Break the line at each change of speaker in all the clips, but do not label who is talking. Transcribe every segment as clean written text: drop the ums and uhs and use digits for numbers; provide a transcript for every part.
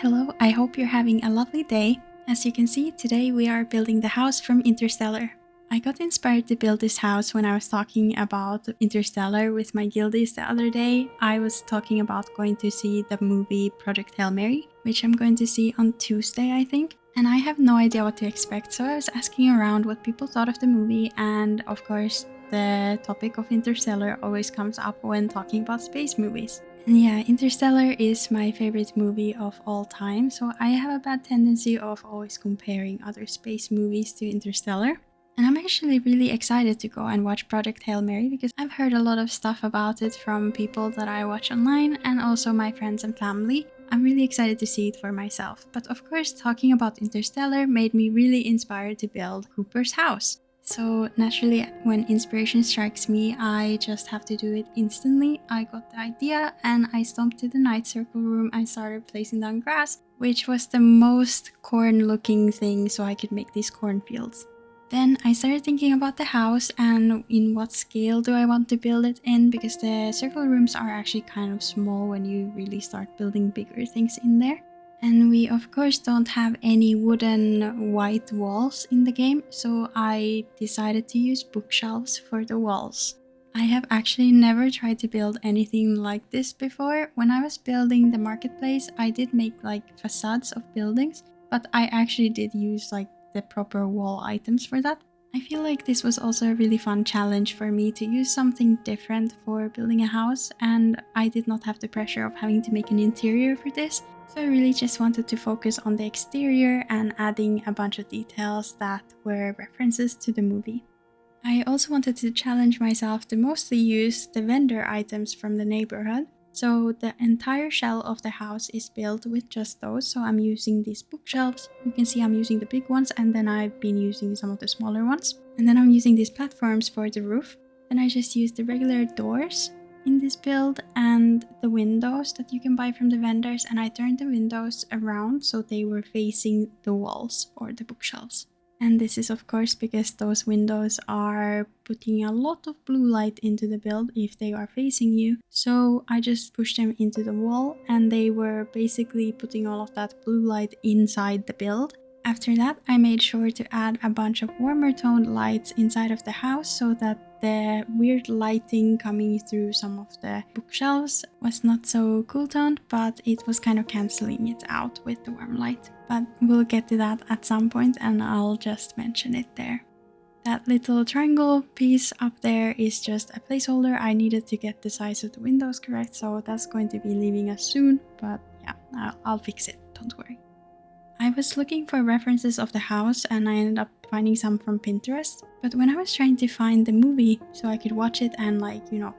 Hello, I hope you're having a lovely day. As you can see, today we are building the house from Interstellar. I got inspired to build this house when I was talking about Interstellar with my guildies the other day. I was talking about going to see the movie Project Hail Mary, which I'm going to see on Tuesday, I think. And I have no idea what to expect, so I was asking around what people thought of the movie, and of course, the topic of Interstellar always comes up when talking about space movies. And yeah, Interstellar is my favorite movie of all time, so I have a bad tendency of always comparing other space movies to Interstellar. And I'm actually really excited to go and watch Project Hail Mary because I've heard a lot of stuff about it from people that I watch online and also my friends and family. I'm really excited to see it for myself. But of course, talking about Interstellar made me really inspired to build Cooper's house. So naturally, when inspiration strikes me, I just have to do it instantly. I got the idea and I stomped to the night circle room and started placing down grass, which was the most corn looking thing so I could make these cornfields. Then I started thinking about the house and in what scale do I want to build it in, because the circle rooms are actually kind of small when you really start building bigger things in there. And we of course don't have any wooden white walls in the game, so I decided to use bookshelves for the walls. I have actually never tried to build anything like this before. When I was building the marketplace, I did make like facades of buildings, but I actually did use like the proper wall items for that. I feel like this was also a really fun challenge for me to use something different for building a house, and I did not have the pressure of having to make an interior for this. So I really just wanted to focus on the exterior and adding a bunch of details that were references to the movie. I also wanted to challenge myself to mostly use the vendor items from the neighborhood. So the entire shell of the house is built with just those. So I'm using these bookshelves. You can see I'm using the big ones, and then I've been using some of the smaller ones. And then I'm using these platforms for the roof. Then I just use the regular doors in this build and the windows that you can buy from the vendors, and I turned the windows around so they were facing the walls or the bookshelves. And this is of course because those windows are putting a lot of blue light into the build if they are facing you. So I just pushed them into the wall and they were basically putting all of that blue light inside the build. After that, I made sure to add a bunch of warmer toned lights inside of the house so that the weird lighting coming through some of the bookshelves was not so cool toned, but it was kind of cancelling it out with the warm light. But we'll get to that at some point and I'll just mention it there. That little triangle piece up there is just a placeholder. I needed to get the size of the windows correct, so that's going to be leaving us soon, but yeah, I'll fix it, don't worry. I was looking for references of the house and I ended up finding some from Pinterest, but when I was trying to find the movie so I could watch it and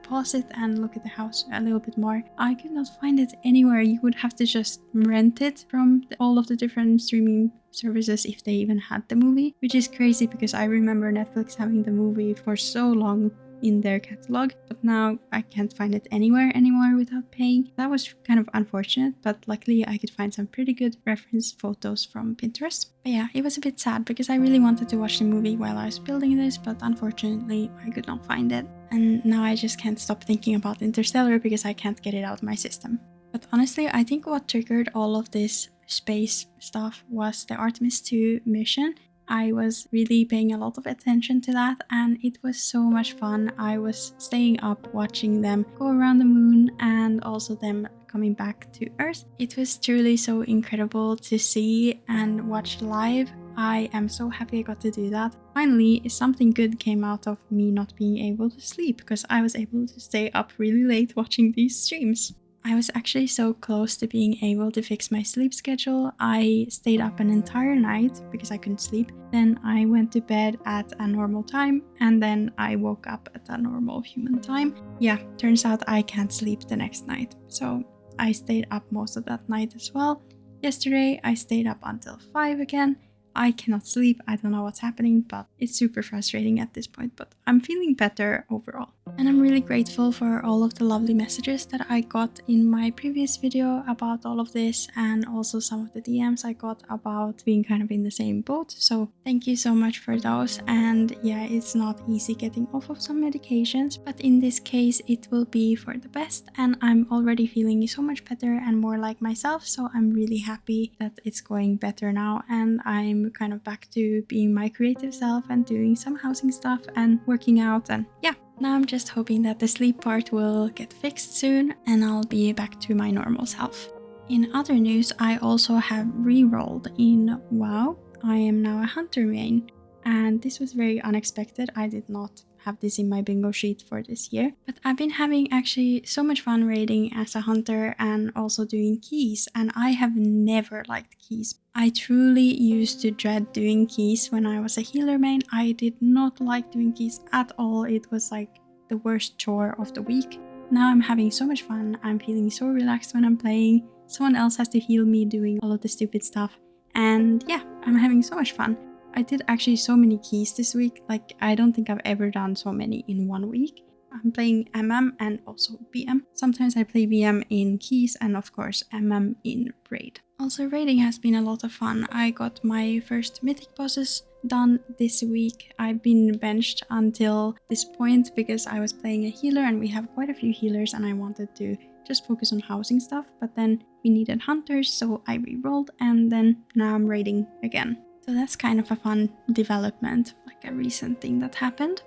pause it and look at the house a little bit more, I could not find it anywhere. You would have to just rent it from all of the different streaming services if they even had the movie, which is crazy because I remember Netflix having the movie for so long in their catalog, but now I can't find it anywhere anymore without paying. That was kind of unfortunate, but luckily I could find some pretty good reference photos from Pinterest. But yeah, it was a bit sad because I really wanted to watch the movie while I was building this, but unfortunately I could not find it. And now I just can't stop thinking about Interstellar because I can't get it out of my system. But honestly, I think what triggered all of this space stuff was the Artemis 2 mission. I was really paying a lot of attention to that and it was so much fun. I was staying up watching them go around the moon and also them coming back to Earth. It was truly so incredible to see and watch live. I am so happy I got to do that. Finally, something good came out of me not being able to sleep because I was able to stay up really late watching these streams. I was actually so close to being able to fix my sleep schedule. I stayed up an entire night because I couldn't sleep. Then I went to bed at a normal time and then I woke up at a normal human time. Yeah, turns out I can't sleep the next night. So I stayed up most of that night as well. Yesterday I stayed up until 5 again. I cannot sleep. I don't know what's happening, but it's super frustrating at this point, but I'm feeling better overall. And I'm really grateful for all of the lovely messages that I got in my previous video about all of this, and also some of the DMs I got about being kind of in the same boat. So thank you so much for those. And yeah, it's not easy getting off of some medications, but in this case it will be for the best, and I'm already feeling so much better and more like myself. So I'm really happy that it's going better now, and I'm kind of back to being my creative self and doing some housing stuff and working out. And yeah, now I'm just hoping that the sleep part will get fixed soon and I'll be back to my normal self. In other news, I also have re-rolled in WoW. I am now a hunter main, and this was very unexpected. I did not have this in my bingo sheet for this year, but I've been having actually so much fun raiding as a hunter and also doing keys, and I have never liked keys. I truly used to dread doing keys when I was a healer main. I did not like doing keys at all. It was like the worst chore of the week. Now I'm having so much fun. I'm feeling so relaxed when I'm playing. Someone else has to heal me doing all of the stupid stuff, and yeah, I'm having so much fun. I did actually so many keys this week. Like, I don't think I've ever done so many in 1 week. I'm playing MM and also BM. Sometimes I play BM in keys and of course MM in raid. Also, raiding has been a lot of fun. I got my first mythic bosses done this week. I've been benched until this point because I was playing a healer and we have quite a few healers and I wanted to just focus on housing stuff, but then we needed hunters, so I re-rolled, and then now I'm raiding again. So that's kind of a fun development, like a recent thing that happened.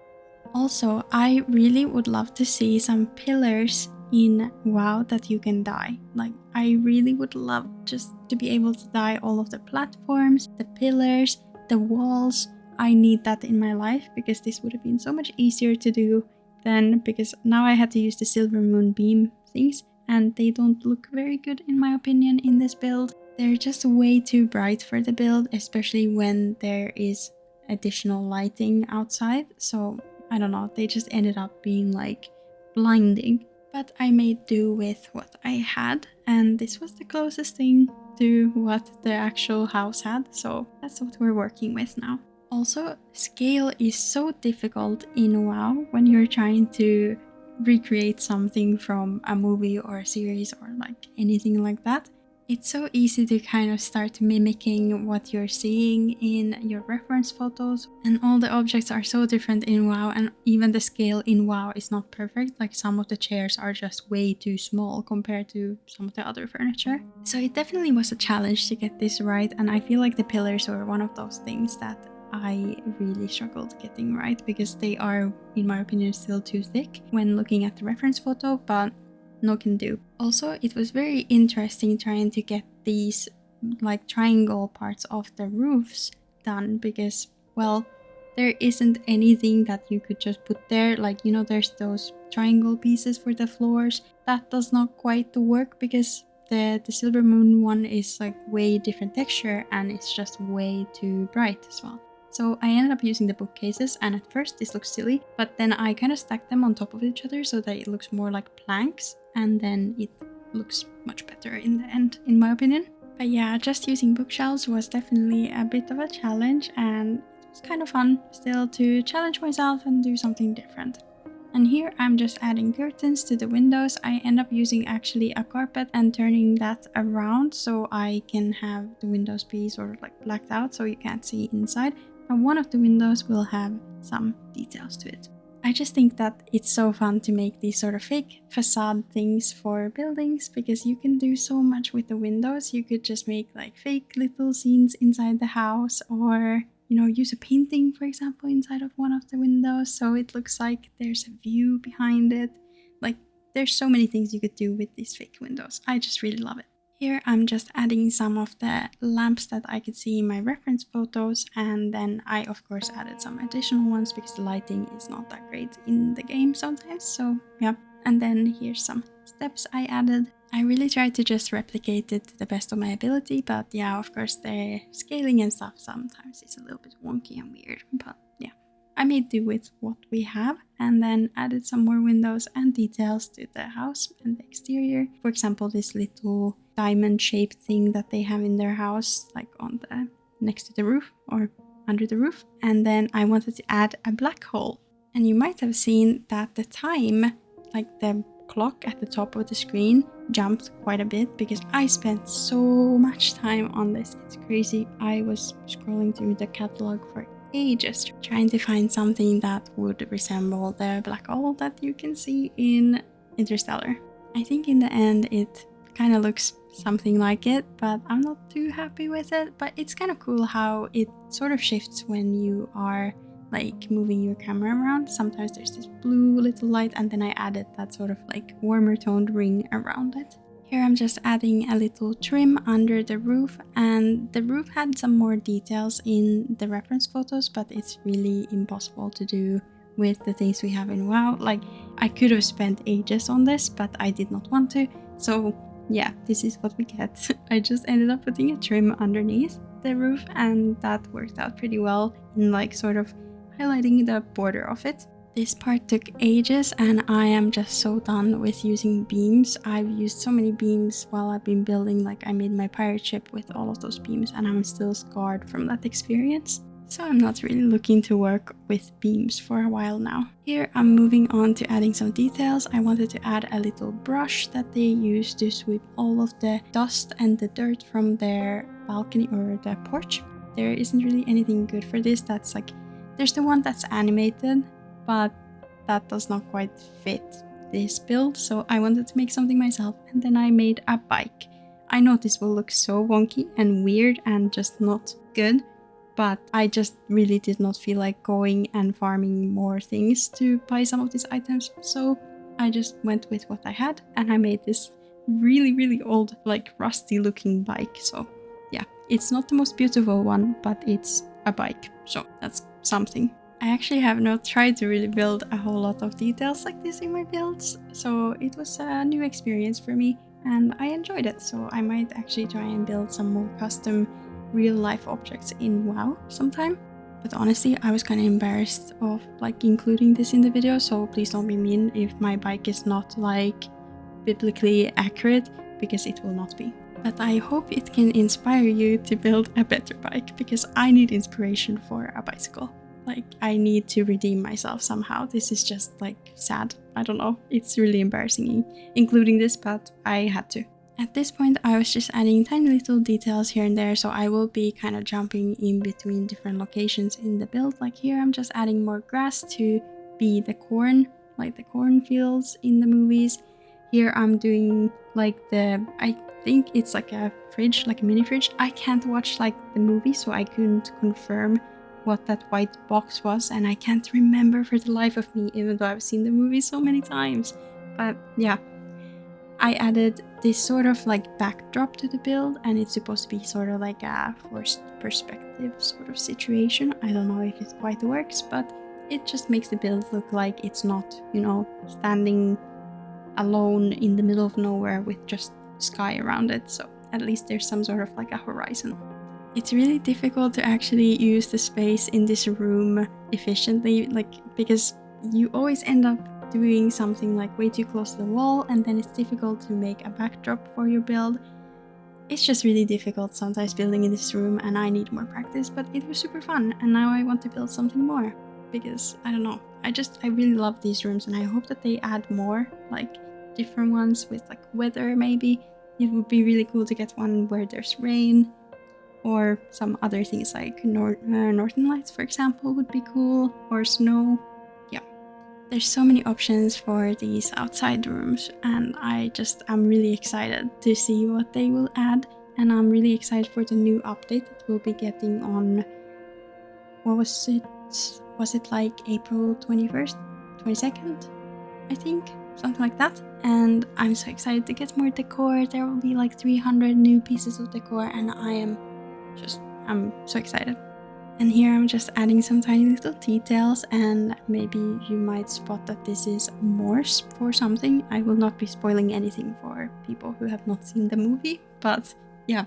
Also, I really would love to see some pillars in WoW that you can dye. Like, I really would love just to be able to dye all of the platforms, the pillars, the walls. I need that in my life because this would have been so much easier to do than, because now I had to use the silver moonbeam things and they don't look very good in my opinion in this build. They're just way too bright for the build, especially when there is additional lighting outside. So I don't know, they just ended up being like blinding. But I made do with what I had, and this was the closest thing to what the actual house had, so that's what we're working with now. Also, scale is so difficult in WoW when you're trying to recreate something from a movie or a series or like anything like that. It's so easy to kind of start mimicking what you're seeing in your reference photos, and all the objects are so different in WoW, and even the scale in WoW is not perfect. Like, some of the chairs are just way too small compared to some of the other furniture. So it definitely was a challenge to get this right, and I feel like the pillars were one of those things that I really struggled getting right because they are, in my opinion, still too thick when looking at the reference photo, but no can do. Also, it was very interesting trying to get these like triangle parts of the roofs done because, well, there isn't anything that you could just put there. Like, you know, there's those triangle pieces for the floors. That does not quite work because the Silver Moon one is like way different texture and it's just way too bright as well. So I ended up using the bookcases, and at first this looks silly, but then I kind of stacked them on top of each other so that it looks more like planks, and then it looks much better in the end, in my opinion. But yeah, just using bookshelves was definitely a bit of a challenge, and it was kind of fun still to challenge myself and do something different. And here I'm just adding curtains to the windows. I end up using actually a carpet and turning that around so I can have the windows be sort of like blacked out so you can't see inside. And one of the windows will have some details to it. I just think that it's so fun to make these sort of fake facade things for buildings because you can do so much with the windows. You could just make like fake little scenes inside the house, or you know, use a painting, for example, inside of one of the windows so it looks like there's a view behind it. Like, there's so many things you could do with these fake windows. I just really love it. Here I'm just adding some of the lamps that I could see in my reference photos, and then I of course added some additional ones because the lighting is not that great in the game sometimes, so yeah. And then here's some steps I added. I really tried to just replicate it to the best of my ability, but yeah, of course the scaling and stuff sometimes is a little bit wonky and weird, but yeah. I made do with what we have, and then added some more windows and details to the house and the exterior. For example, this little diamond-shaped thing that they have in their house, like on the next to the roof or under the roof. And then I wanted to add a black hole. And you might have seen that the time, like the clock at the top of the screen, jumped quite a bit because I spent so much time on this. It's crazy. I was scrolling through the catalog for ages trying to find something that would resemble the black hole that you can see in Interstellar. I think in the end it kind of looks something like it, but I'm not too happy with it. But it's kind of cool how it sort of shifts when you are like moving your camera around. Sometimes there's this blue little light, and then I added that sort of like warmer toned ring around it. Here I'm just adding a little trim under the roof, and the roof had some more details in the reference photos, but it's really impossible to do with the things we have in WoW. Like, I could have spent ages on this, but I did not want to. So yeah, this is what we get. I just ended up putting a trim underneath the roof, and that worked out pretty well in like sort of highlighting the border of it. This part took ages, and I am just so done with using beams. I've used so many beams while I've been building. Like, I made my pirate ship with all of those beams, and I'm still scarred from that experience. So I'm not really looking to work with beams for a while now. Here I'm moving on to adding some details. I wanted to add a little brush that they use to sweep all of the dust and the dirt from their balcony or the porch. There isn't really anything good for this. That's like, there's the one that's animated, but that does not quite fit this build, so I wanted to make something myself, and then I made a bike. I know this will look so wonky and weird and just not good, but I just really did not feel like going and farming more things to buy some of these items, so I just went with what I had, and I made this really old, like rusty looking bike. So yeah, it's not the most beautiful one, but it's a bike, so that's something. I actually have not tried to really build a whole lot of details like this in my builds, so it was a new experience for me and I enjoyed it. So I might actually try and build some more custom real life objects in WoW sometime. But honestly, I was kind of embarrassed of like including this in the video, so please don't be mean if my bike is not like biblically accurate, because it will not be. But I hope it can inspire you to build a better bike, because I need inspiration for a bicycle. Like, I need to redeem myself somehow. This is just like sad. I don't know. It's really embarrassing including this, but I had to. At this point, I was just adding tiny little details here and there, so I will be kind of jumping in between different locations in the build. Like here, I'm just adding more grass to be the corn, like the cornfields in the movies. Here, I'm doing like I think it's like a fridge, like a mini fridge. I can't watch like the movie, so I couldn't confirm what that white box was, and I can't remember for the life of me, even though I've seen the movie so many times. But yeah, I added this sort of like backdrop to the build, and it's supposed to be sort of like a forced perspective sort of situation. I don't know if it quite works, but it just makes the build look like it's not, you know, standing alone in the middle of nowhere with just sky around it. So at least there's some sort of like a horizon. It's really difficult to actually use the space in this room efficiently, like, because you always end up doing something like way too close to the wall, and then it's difficult to make a backdrop for your build. It's just really difficult sometimes building in this room, and I need more practice, but it was super fun, and now I want to build something more, because I don't know, I really love these rooms, and I hope that they add more, like different ones with like weather. Maybe it would be really cool to get one where there's rain, or some other things like Northern Lights, for example, would be cool, or snow. Yeah, there's so many options for these outside rooms, and I'm really excited to see what they will add, and I'm really excited for the new update that we'll be getting on, what was it? Was it like April 21st, 22nd? I think, something like that. And I'm so excited to get more decor. There will be like 300 new pieces of decor, and I'm so excited. And here I'm just adding some tiny little details, and maybe you might spot that this is Morse for something. I will not be spoiling anything for people who have not seen the movie, but yeah,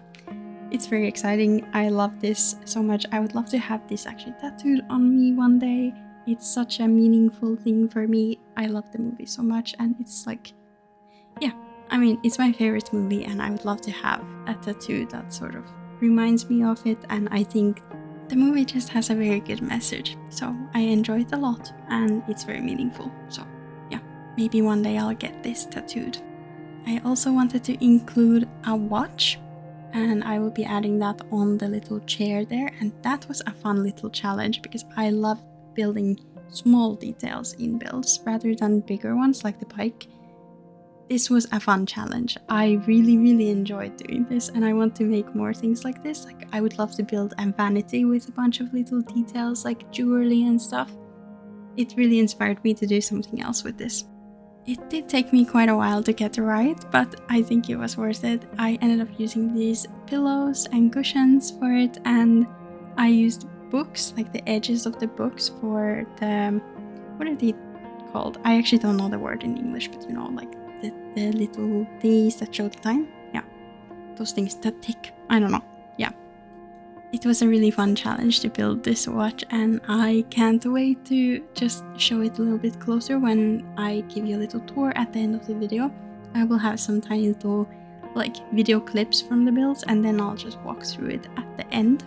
it's very exciting. I love this so much. I would love to have this actually tattooed on me one day. It's such a meaningful thing for me. I love the movie so much, and it's like, yeah, I mean, it's my favorite movie, and I would love to have a tattoo that sort of reminds me of it. And I think The movie just has a very good message, so I enjoy it a lot and it's very meaningful. So yeah, maybe one day I'll get this tattooed. I also wanted to include a watch, and I will be adding that on the little chair there, and that was a fun little challenge because I love building small details in builds rather than bigger ones like the bike. This was a fun challenge. I really enjoyed doing this, and I want to make more things like this. Like, I would love to build a vanity with a bunch of little details like jewelry and stuff. It really inspired me to do something else with this. It did take me quite a while to get it right, but I think it was worth it. I ended up using these pillows and cushions for it, and I used books, like the edges of the books for the... what are they called? I actually don't know the word in English, but you know, like the little thingies that show the time. Yeah, those things that tick. I don't know. Yeah. It was a really fun challenge to build this watch, and I can't wait to just show it a little bit closer when I give you a little tour at the end of the video. I will have some tiny little like video clips from the builds, and then I'll just walk through it at the end.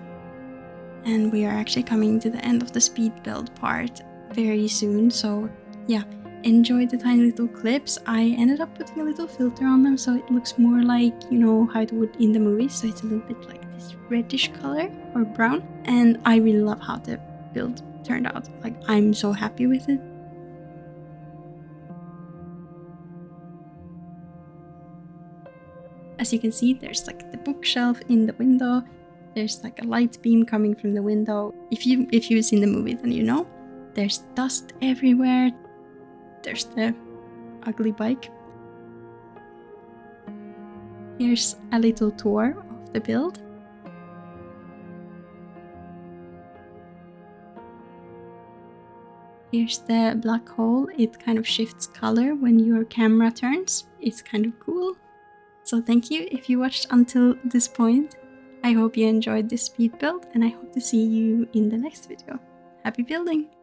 And we are actually coming to the end of the speed build part very soon, so yeah, enjoy the tiny little clips. I ended up putting a little filter on them so it looks more like, you know, how it would in the movie, so it's a little bit like this reddish color or brown, and I really love how the build turned out. Like, I'm so happy with it. As you can see, there's like the bookshelf in the window. There's like a light beam coming from the window. If you've seen the movie, then you know. There's dust everywhere. There's the ugly bike. Here's a little tour of the build. Here's the black hole. It kind of shifts color when your camera turns. It's kind of cool. So thank you if you watched until this point. I hope you enjoyed this speed build, and I hope to see you in the next video. Happy building!